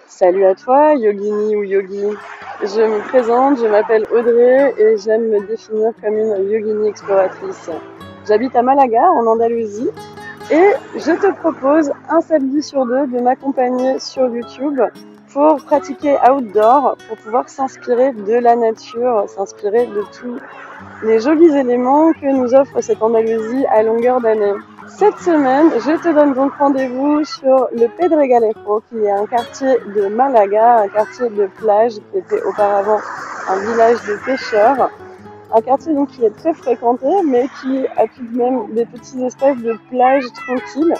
Salut à toi, yogini ou yogi. Je me présente, je m'appelle Audrey et j'aime me définir comme une yogini exploratrice. J'habite à Malaga, en Andalousie, et je te propose un samedi sur deux de m'accompagner sur YouTube pour pratiquer outdoor, pour pouvoir s'inspirer de la nature, s'inspirer de tous les jolis éléments que nous offre cette Andalousie à longueur d'année. Cette semaine, je te donne donc rendez-vous sur le Pedregalejo, qui est un quartier de Malaga, un quartier de plage qui était auparavant un village de pêcheurs. Un quartier donc qui est très fréquenté, mais qui a tout de même des petits espaces de plage tranquilles.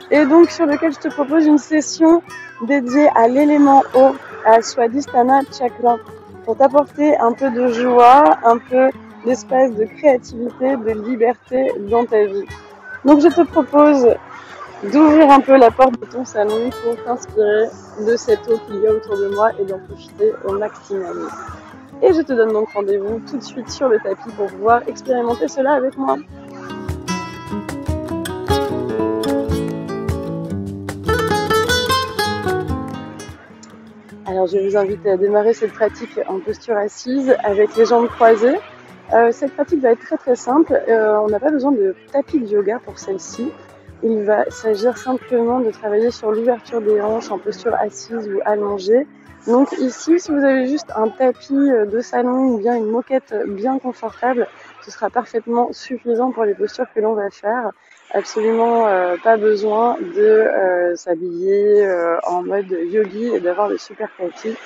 Et donc sur lequel je te propose une session dédiée à l'élément eau, à Swadhisthana Chakra, pour t'apporter un peu de joie, un peu d'espace de créativité, de liberté dans ta vie. Donc je te propose d'ouvrir un peu la porte de ton salon pour t'inspirer de cette eau qu'il y a autour de moi et d'en profiter au maximum. Et je te donne donc rendez-vous tout de suite sur le tapis pour pouvoir expérimenter cela avec moi. Alors je vous invite à démarrer cette pratique en posture assise avec les jambes croisées. Cette pratique va être très simple, on n'a pas besoin de tapis de yoga pour celle-ci. Il va s'agir simplement de travailler sur l'ouverture des hanches en posture assise ou allongée. Donc ici, si vous avez juste un tapis de salon ou bien une moquette bien confortable, ce sera parfaitement suffisant pour les postures que l'on va faire. Absolument pas besoin de s'habiller en mode yogi et d'avoir le super tapis.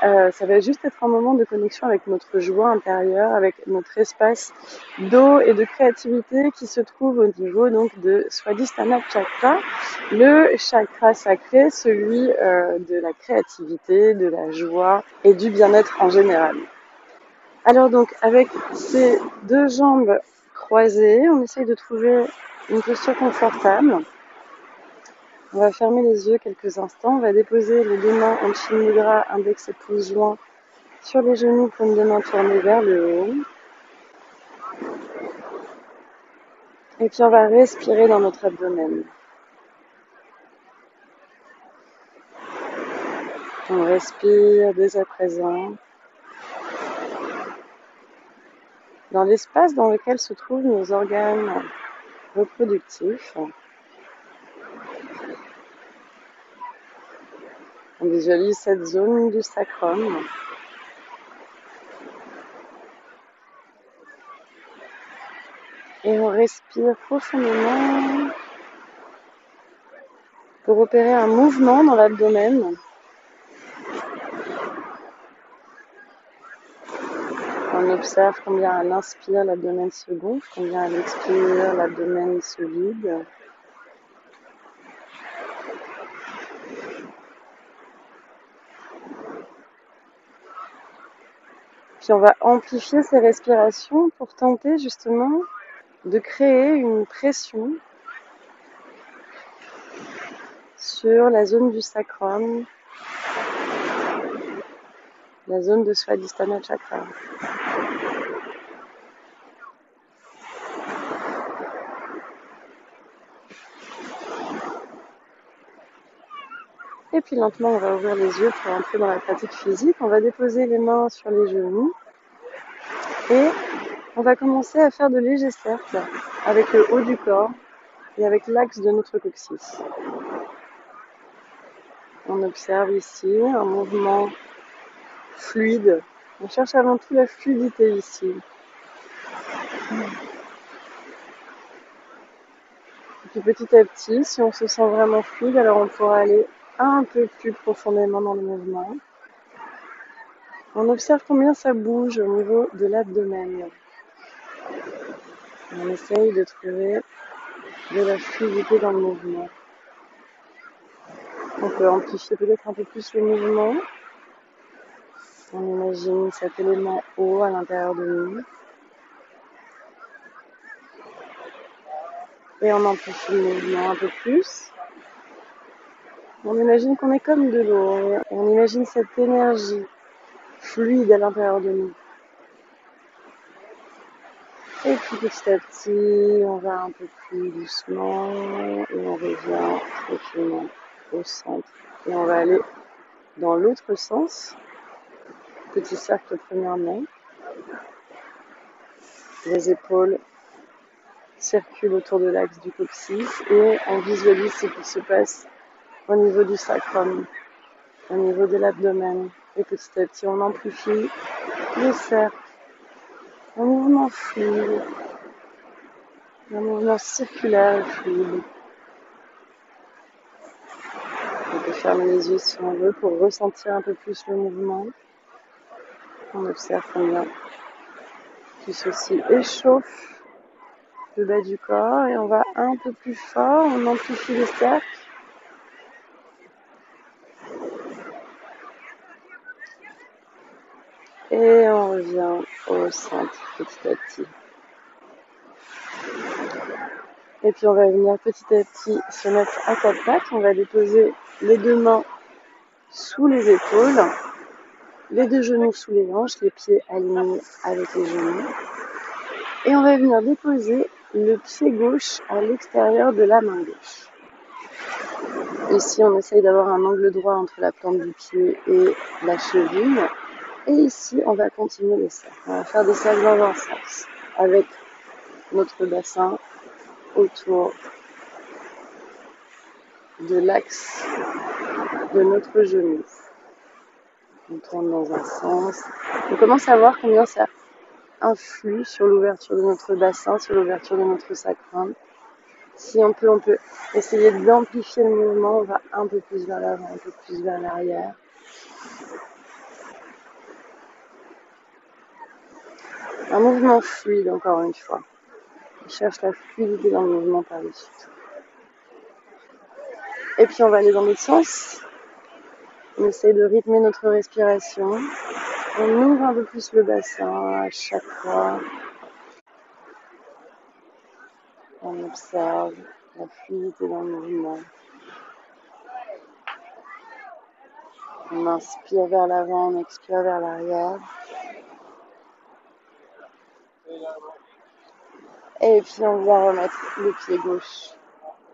Ça va juste être un moment de connexion avec notre joie intérieure, avec notre espace d'eau et de créativité qui se trouve au niveau donc de Swadhisthana Chakra, le chakra sacré, celui de la créativité, de la joie et du bien-être en général. Alors donc avec ces deux jambes croisées, on essaye de trouver une posture confortable. On va fermer les yeux quelques instants, on va déposer les deux mains en Chin Mudra, index et pouce joints sur les genoux, paume de main tournée vers le haut. Et puis on va respirer dans notre abdomen. On respire dès à présent dans l'espace dans lequel se trouvent nos organes reproductifs. On visualise cette zone du sacrum. Et on respire profondément pour opérer un mouvement dans l'abdomen. On observe combien à l'inspire, l'abdomen se gonfle, combien à l'expire, l'abdomen se vide. Puis on va amplifier ces respirations pour tenter justement de créer une pression sur la zone du sacrum, la zone de Swadhisthana Chakra. Et puis lentement, on va ouvrir les yeux pour entrer dans la pratique physique. On va déposer les mains sur les genoux et on va commencer à faire de légers cercles avec le haut du corps et avec l'axe de notre coccyx. On observe ici un mouvement fluide. On cherche avant tout la fluidité ici. Et puis petit à petit, si on se sent vraiment fluide, alors on pourra aller un peu plus profondément dans le mouvement. On observe combien ça bouge au niveau de l'abdomen. On essaye de trouver de la fluidité dans le mouvement. On peut amplifier peut-être un peu plus le mouvement. On imagine cet élément eau à l'intérieur de nous. Et on amplifie le mouvement un peu plus. On imagine qu'on est comme de l'eau. On imagine cette énergie fluide à l'intérieur de nous. Et puis petit à petit, on va un peu plus doucement et on revient tranquillement au centre. Et on va aller dans l'autre sens. Petit cercle première main. Les épaules circulent autour de l'axe du coccyx et on visualise ce qui se passe au niveau du sacrum, au niveau de l'abdomen. Et petit à petit, on amplifie le cercle, un mouvement fluide, un mouvement circulaire et fluide. On peut fermer les yeux si on veut pour ressentir un peu plus le mouvement. On observe combien tout ceci échauffe le bas du corps et on va un peu plus fort, on amplifie le cercle. Et on revient au centre petit à petit. Et puis on va venir petit à petit se mettre à quatre pattes. On va déposer les deux mains sous les épaules, les deux genoux sous les hanches, les pieds alignés avec les genoux. Et on va venir déposer le pied gauche à l'extérieur de la main gauche. Ici, on essaye d'avoir un angle droit entre la plante du pied et la cheville. Et ici, on va continuer les cercles. On va faire des cercles dans un sens, avec notre bassin autour de l'axe de notre genou. On tourne dans un sens. On commence à voir combien ça influe sur l'ouverture de notre bassin, sur l'ouverture de notre sacrum. Si on peut essayer d'amplifier le mouvement. On va un peu plus vers l'avant, un peu plus vers l'arrière. Un mouvement fluide, encore une fois. On cherche la fluidité dans le mouvement par-dessus tout. Et puis on va aller dans l'autre sens. On essaye de rythmer notre respiration. On ouvre un peu plus le bassin à chaque fois. On observe la fluidité dans le mouvement. On inspire vers l'avant, on expire vers l'arrière. Et puis on vient remettre le pied gauche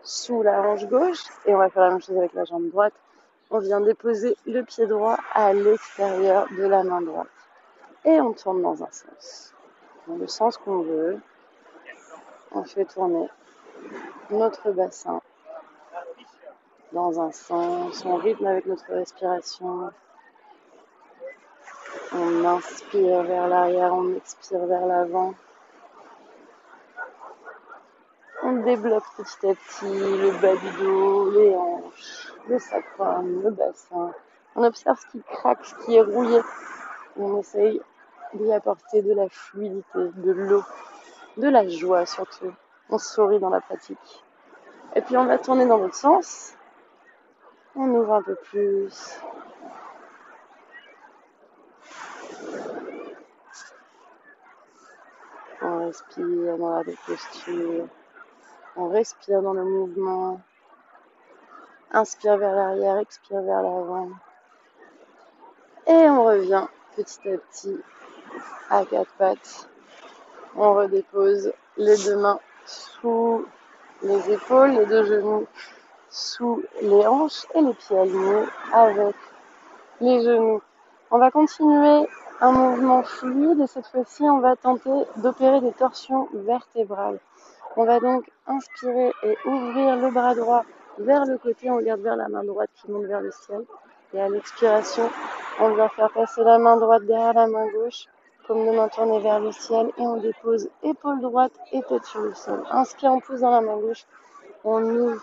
sous la hanche gauche. Et on va faire la même chose avec la jambe droite. On vient déposer le pied droit à l'extérieur de la main droite. Et on tourne dans un sens. Dans le sens qu'on veut. On fait tourner notre bassin dans un sens. On rythme avec notre respiration. On inspire vers l'arrière, on expire vers l'avant. On développe petit à petit le bas du dos, les hanches, le sacrum, le bassin. On observe ce qui craque, ce qui est rouillé. On essaye d'y apporter de la fluidité, de l'eau, de la joie surtout. On sourit dans la pratique. Et puis on va tourner dans l'autre sens. On ouvre un peu plus. On respire dans la posture. On respire dans le mouvement. Inspire vers l'arrière, expire vers l'avant. Et on revient petit à petit à quatre pattes. On redépose les deux mains sous les épaules, les deux genoux sous les hanches et les pieds alignés avec les genoux. On va continuer un mouvement fluide et cette fois-ci, on va tenter d'opérer des torsions vertébrales. On va donc inspirer et ouvrir le bras droit vers le côté. On regarde vers la main droite qui monte vers le ciel. Et à l'expiration, on vient faire passer la main droite derrière la main gauche, comme de main tournée vers le ciel. Et on dépose épaule droite et tête sur le sol. Inspire, on pousse dans la main gauche. On ouvre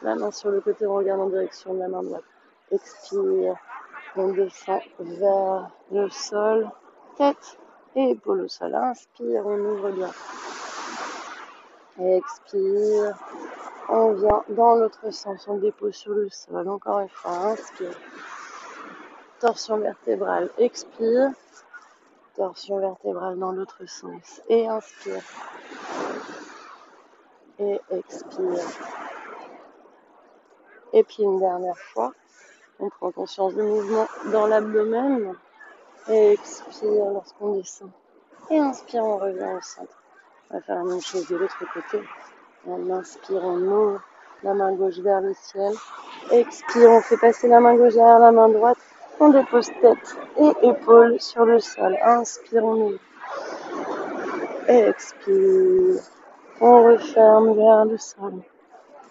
la main sur le côté, on regarde en direction de la main droite. Expire, on descend vers le sol. Tête et épaule au sol. Inspire, on ouvre bien. Expire, on vient dans l'autre sens, on dépose sur le sol, encore une fois, inspire, torsion vertébrale, expire, torsion vertébrale dans l'autre sens, et inspire, et expire. Et puis une dernière fois, on prend conscience du mouvement dans l'abdomen, et expire lorsqu'on descend, et inspire, on revient au centre. On va faire la même chose de l'autre côté. On inspire, on ouvre la main gauche vers le ciel. Expire, on fait passer la main gauche derrière la main droite. On dépose tête et épaules sur le sol. Inspirons-nous. Expire. On referme vers le sol.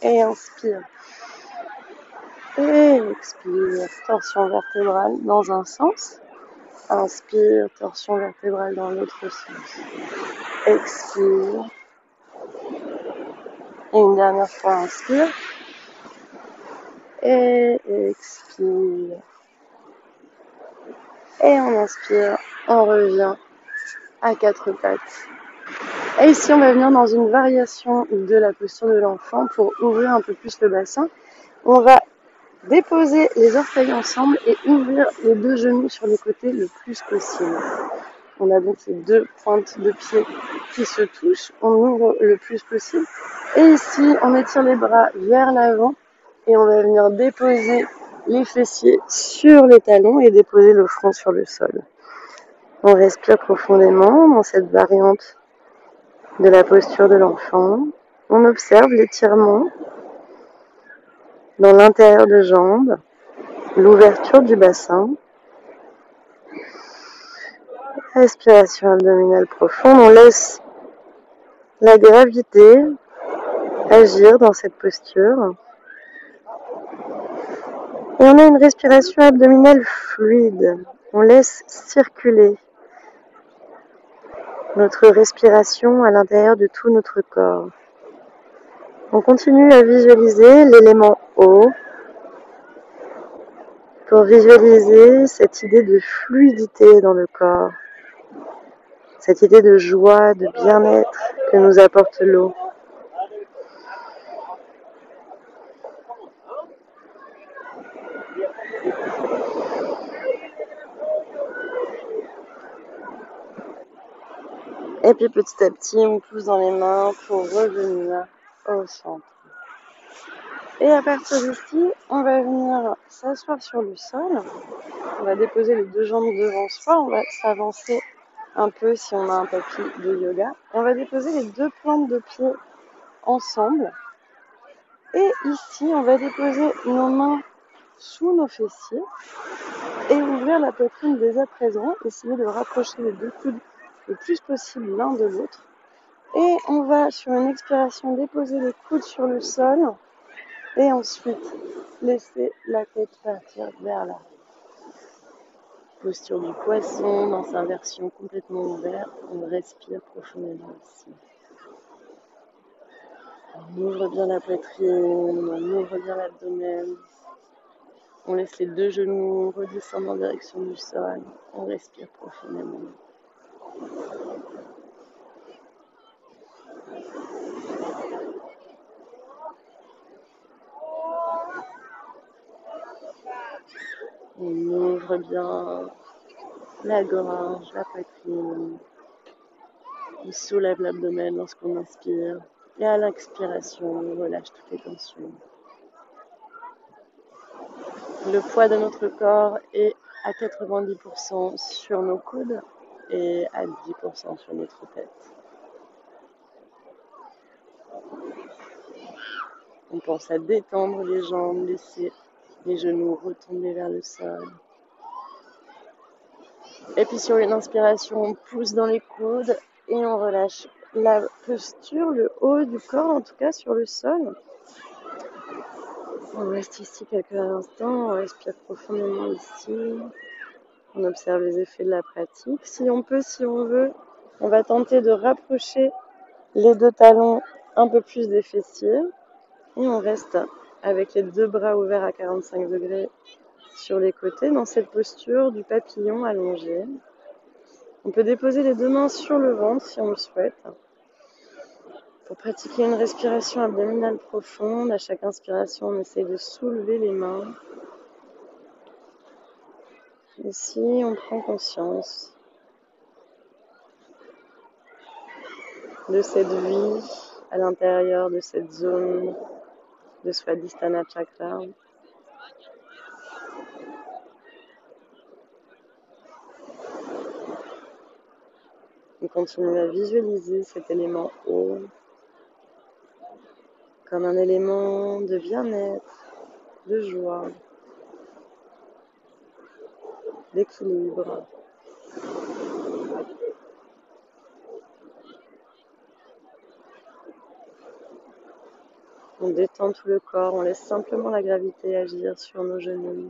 Et inspire. Et expire. Torsion vertébrale dans un sens. Inspire. Torsion vertébrale dans l'autre sens. Expire. Et une dernière fois, inspire. Et expire. Et on inspire. On revient à quatre pattes. Et ici, on va venir dans une variation de la posture de l'enfant pour ouvrir un peu plus le bassin. On va déposer les orteils ensemble et ouvrir les deux genoux sur les côtés le plus possible. On a donc ces deux pointes de pied qui se touchent. On ouvre le plus possible. Et ici, on étire les bras vers l'avant et on va venir déposer les fessiers sur les talons et déposer le front sur le sol. On respire profondément dans cette variante de la posture de l'enfant. On observe l'étirement dans l'intérieur de jambes, l'ouverture du bassin. Respiration abdominale profonde. On laisse la gravité agir dans cette posture. Et on a une respiration abdominale fluide. On laisse circuler notre respiration à l'intérieur de tout notre corps. On continue à visualiser l'élément eau pour visualiser cette idée de fluidité dans le corps, cette idée de joie, de bien-être que nous apporte l'eau. Et puis petit à petit, on pousse dans les mains pour revenir au centre. Et à partir d'ici, on va venir s'asseoir sur le sol. On va déposer les deux jambes devant soi. On va s'avancer un peu si on a un tapis de yoga. On va déposer les deux plantes de pied ensemble. Et ici, on va déposer nos mains sous nos fessiers et ouvrir la poitrine dès à présent. Essayer de rapprocher les deux coudes le plus possible l'un de l'autre. Et on va, sur une expiration, déposer les coudes sur le sol et ensuite laisser la tête partir vers là. Posture du poisson dans sa version complètement ouverte. On respire profondément ici. On ouvre bien la poitrine, on ouvre bien l'abdomen. On laisse les deux genoux redescendre en direction du sol. On respire profondément. On ouvre bien la gorge, la poitrine. On soulève l'abdomen lorsqu'on inspire. Et à l'expiration, on relâche toutes les tensions. Le poids de notre corps est à 90% sur nos coudes et à 10% sur notre tête. On pense à détendre les jambes, laisser les genoux retomber vers le sol. Et puis sur une inspiration, on pousse dans les coudes et on relâche la posture, le haut du corps en tout cas sur le sol. On reste ici quelques instants, on respire profondément ici. On observe les effets de la pratique. Si on peut, si on veut, on va tenter de rapprocher les deux talons un peu plus des fessiers. Et on reste avec les deux bras ouverts à 45 degrés sur les côtés dans cette posture du papillon allongé. On peut déposer les deux mains sur le ventre si on le souhaite. Pour pratiquer une respiration abdominale profonde, à chaque inspiration, on essaie de soulever les mains. Ici, on prend conscience de cette vie à l'intérieur de cette zone de Swadhisthana Chakra. On continue à visualiser cet élément eau comme un élément de bien-être, de joie. d'équilibre. On détend tout le corps, on laisse simplement la gravité agir sur nos genoux.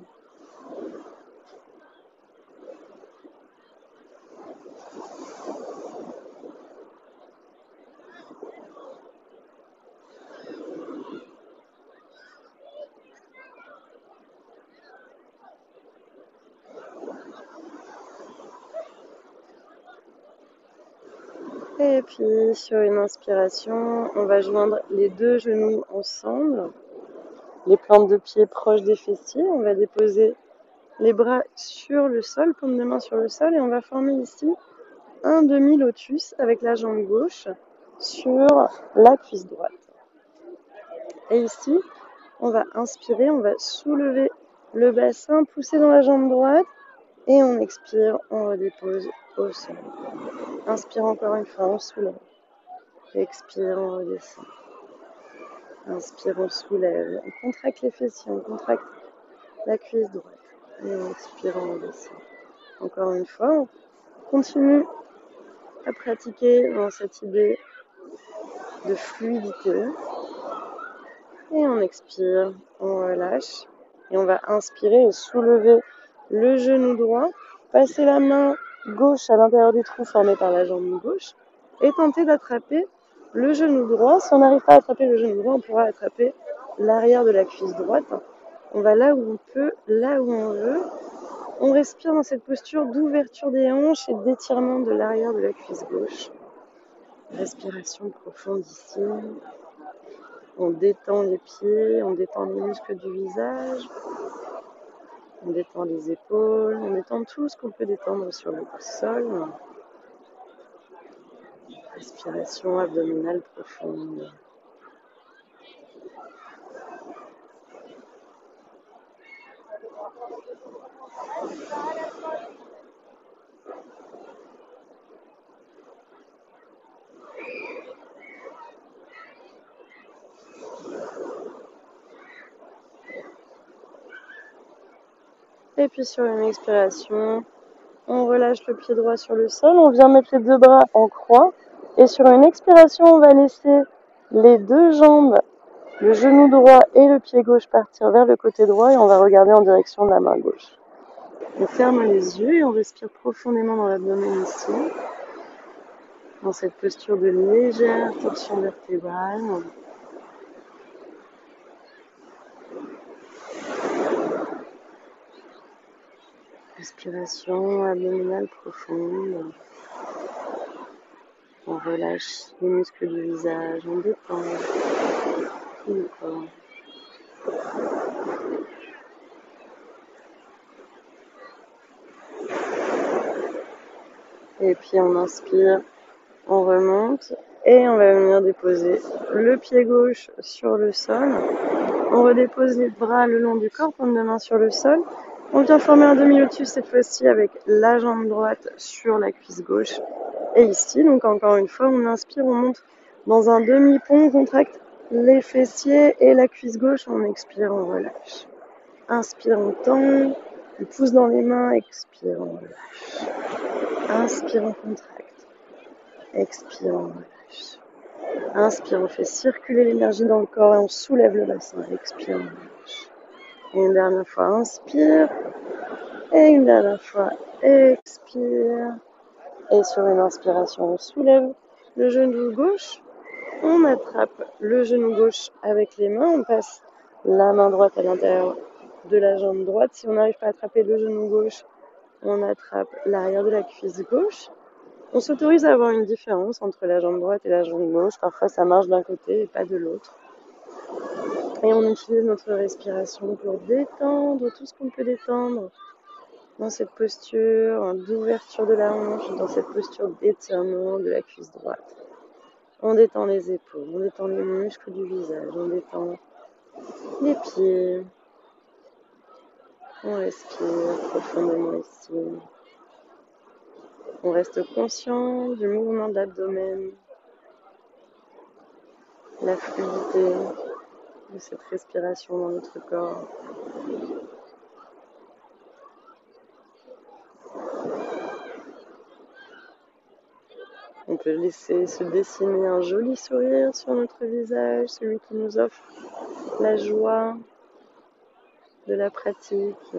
Et puis sur une inspiration, on va joindre les deux genoux ensemble, les plantes de pied proches des fessiers. On va déposer les bras sur le sol, paume de main sur le sol, et on va former ici un demi-lotus avec la jambe gauche sur la cuisse droite. Et ici, on va inspirer, on va soulever le bassin, pousser dans la jambe droite, et on expire, on redépose au sol. Inspire encore une fois, on soulève. Expire, on redescend. Inspire, on soulève. On contracte les fessiers, on contracte la cuisse droite. Et on expire, on redescend. Encore une fois, on continue à pratiquer dans cette idée de fluidité. Et on expire, on relâche. Et on va inspirer et soulever le genou droit. Passer la main gauche à l'intérieur du trou formé par la jambe gauche. Et tenter d'attraper le genou droit. Si on n'arrive pas à attraper le genou droit, on pourra attraper l'arrière de la cuisse droite. On va là où on peut, là où on veut. On respire dans cette posture d'ouverture des hanches et d'étirement de l'arrière de la cuisse gauche. Respiration profonde ici. On détend les pieds, on détend les muscles du visage. On détend les épaules, on détend tout ce qu'on peut détendre sur le sol. Respiration abdominale profonde. Et puis sur une expiration, on relâche le pied droit sur le sol, on vient mettre les deux bras en croix. Et sur une expiration, on va laisser les deux jambes, le genou droit et le pied gauche partir vers le côté droit et on va regarder en direction de la main gauche. On ferme les yeux et on respire profondément dans l'abdomen ici, dans cette posture de légère torsion vertébrale. Respiration abdominale profonde. On relâche les muscles du visage, on détend tout le corps. Et puis on inspire, on remonte et on va venir déposer le pied gauche sur le sol. On redépose les bras le long du corps, paume de main sur le sol. On vient former un demi-lotus cette fois-ci avec la jambe droite sur la cuisse gauche. Et ici, donc encore une fois, on inspire, on monte dans un demi-pont, on contracte les fessiers et la cuisse gauche, on expire, on relâche. Inspire, on tend, on pousse dans les mains, expire, on relâche. Inspire, on contracte. Expire, on relâche. Inspire, on fait circuler l'énergie dans le corps et on soulève le bassin. Expire, on relâche. Et une dernière fois, inspire. Et une dernière fois, expire. Et sur une inspiration, on soulève le genou gauche. On attrape le genou gauche avec les mains. On passe la main droite à l'intérieur de la jambe droite. Si on n'arrive pas à attraper le genou gauche, on attrape l'arrière de la cuisse gauche. On s'autorise à avoir une différence entre la jambe droite et la jambe gauche. Parfois, ça marche d'un côté et pas de l'autre. Et on utilise notre respiration pour détendre tout ce qu'on peut détendre dans cette posture d'ouverture de la hanche, dans cette posture d'étirement de la cuisse droite. On détend les épaules, on détend les muscles du visage, on détend les pieds. On respire profondément ici. On reste conscient du mouvement de l'abdomen, la fluidité de cette respiration dans notre corps. peut laisser se dessiner un joli sourire sur notre visage, celui qui nous offre la joie de la pratique,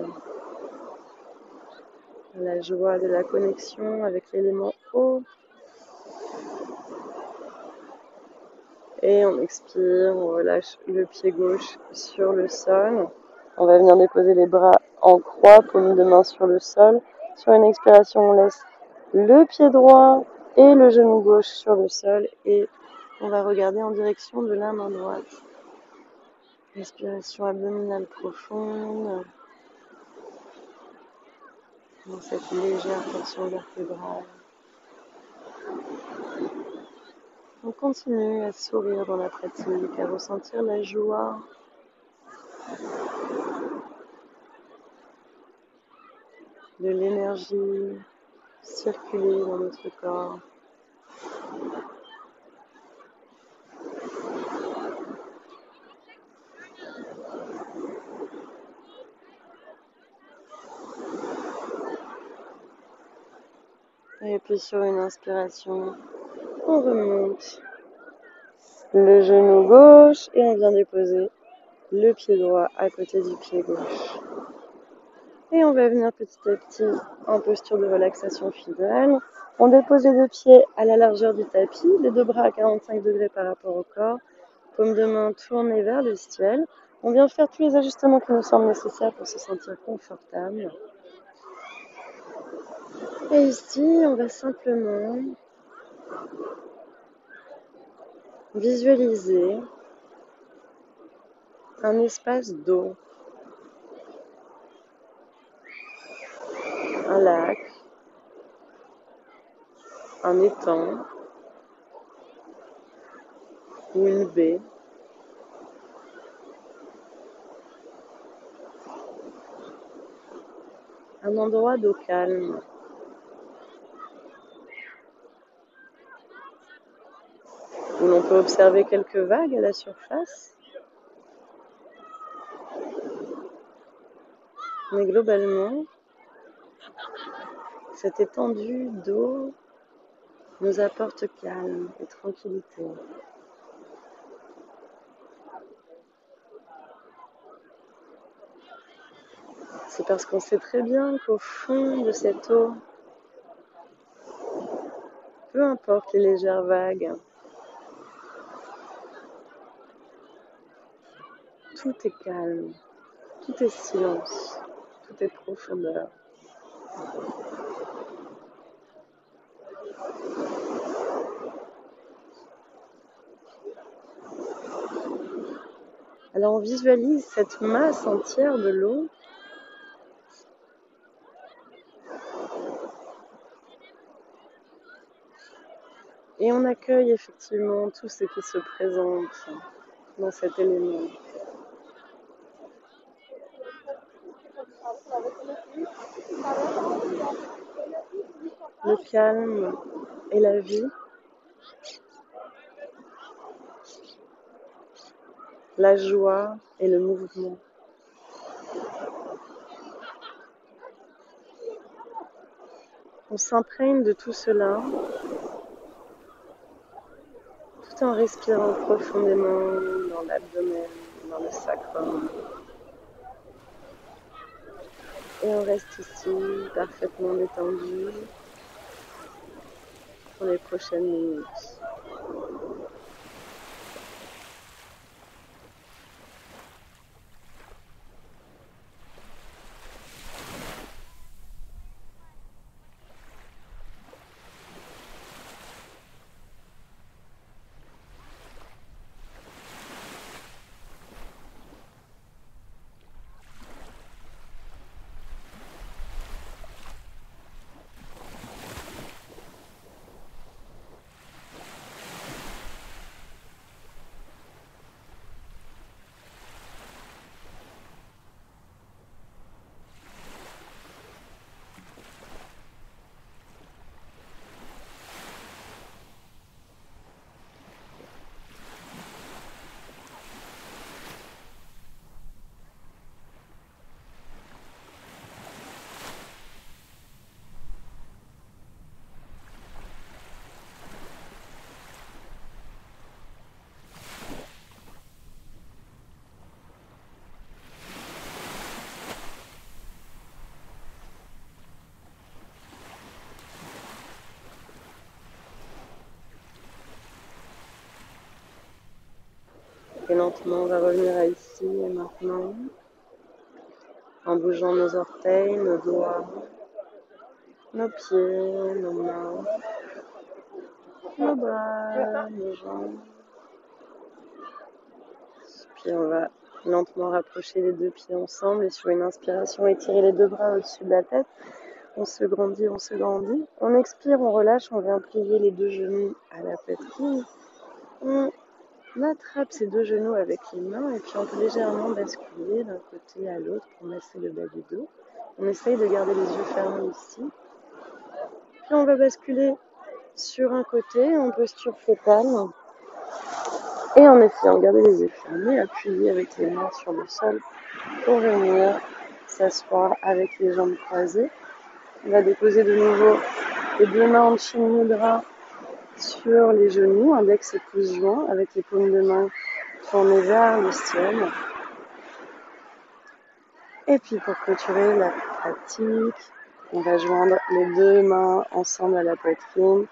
la joie de la connexion avec l'élément eau. Et on expire, on relâche le pied gauche sur le sol. On va venir déposer les bras en croix, paume de main sur le sol. Sur une expiration, on laisse le pied droit et le genou gauche sur le sol et on va regarder en direction de la main droite. Respiration abdominale profonde. Dans cette légère tension vertébrale. On continue à sourire dans la pratique, à ressentir la joie. De l'énergie circuler dans notre corps. Et puis sur une inspiration, on remonte le genou gauche et on vient déposer le pied droit à côté du pied gauche. Et on va venir petit à petit en posture de relaxation finale. On dépose les deux pieds à la largeur du tapis, les deux bras à 45 degrés par rapport au corps, paume de main tournée vers le ciel. On vient faire tous les ajustements qui nous semblent nécessaires pour se sentir confortable. Et ici, on va simplement visualiser un espace d'eau, un lac, un étang ou une baie. Un endroit d'eau calme. Où l'on peut observer quelques vagues à la surface. Mais globalement, cette étendue d'eau nous apporte calme et tranquillité. C'est parce qu'on sait très bien qu'au fond de cette eau, peu importe les légères vagues, tout est calme, tout est silence, tout est profondeur. Alors on visualise cette masse entière de l'eau et on accueille effectivement tout ce qui se présente dans cet élément. Le calme et la vie, la joie et le mouvement. On s'imprègne de tout cela tout en respirant profondément dans l'abdomen, dans le sacrum. Et on reste ici parfaitement détendu pour les prochaines minutes. lentement, on va revenir à ici et maintenant, en bougeant nos orteils, nos doigts, nos pieds, nos mains, nos bras, nos jambes. Puis on va lentement rapprocher les deux pieds ensemble et sur une inspiration, étirer les deux bras au-dessus de la tête. On se grandit, on se grandit. On expire, on relâche, on vient plier les deux genoux à la poitrine. On attrape ces deux genoux avec les mains et puis on peut légèrement basculer d'un côté à l'autre pour masser le bas du dos. On essaye de garder les yeux fermés ici. Puis on va basculer sur un côté en posture fétale. Et en essayant de garder les yeux fermés, appuyer avec les mains sur le sol pour venir s'asseoir avec les jambes croisées. On va déposer de nouveau les deux mains en Chin Mudra sur les genoux, index et pouce joints, avec les paumes de main tournées vers le ciel. Et puis pour clôturer la pratique, on va joindre les deux mains ensemble à la poitrine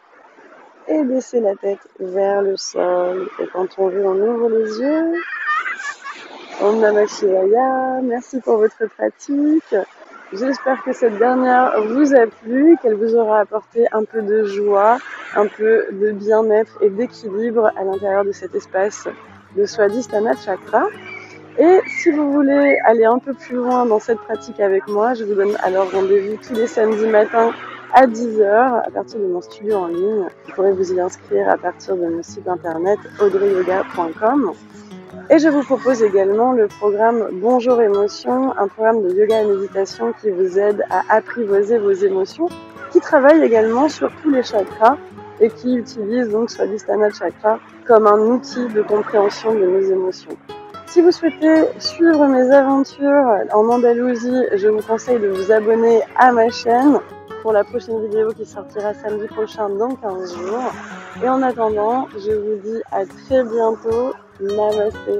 et baisser la tête vers le sol. Et quand on veut, on ouvre les yeux. Om Namah Shivaya, merci pour votre pratique. J'espère que cette dernière vous a plu, qu'elle vous aura apporté un peu de joie, un peu de bien-être et d'équilibre à l'intérieur de cet espace de Swadhisthana Chakra. Et si vous voulez aller un peu plus loin dans cette pratique avec moi, je vous donne alors rendez-vous tous les samedis matins à 10h à partir de mon studio en ligne. Vous pourrez vous y inscrire à partir de mon site internet audreyyoga.com. Et je vous propose également le programme Bonjour Émotions, un programme de yoga et méditation qui vous aide à apprivoiser vos émotions, qui travaille également sur tous les chakras et qui utilise donc Swadhisthana Chakra comme un outil de compréhension de nos émotions. Si vous souhaitez suivre mes aventures en Andalousie, je vous conseille de vous abonner à ma chaîne pour la prochaine vidéo qui sortira samedi prochain dans 15 jours. Et en attendant, je vous dis à très bientôt. Namasté.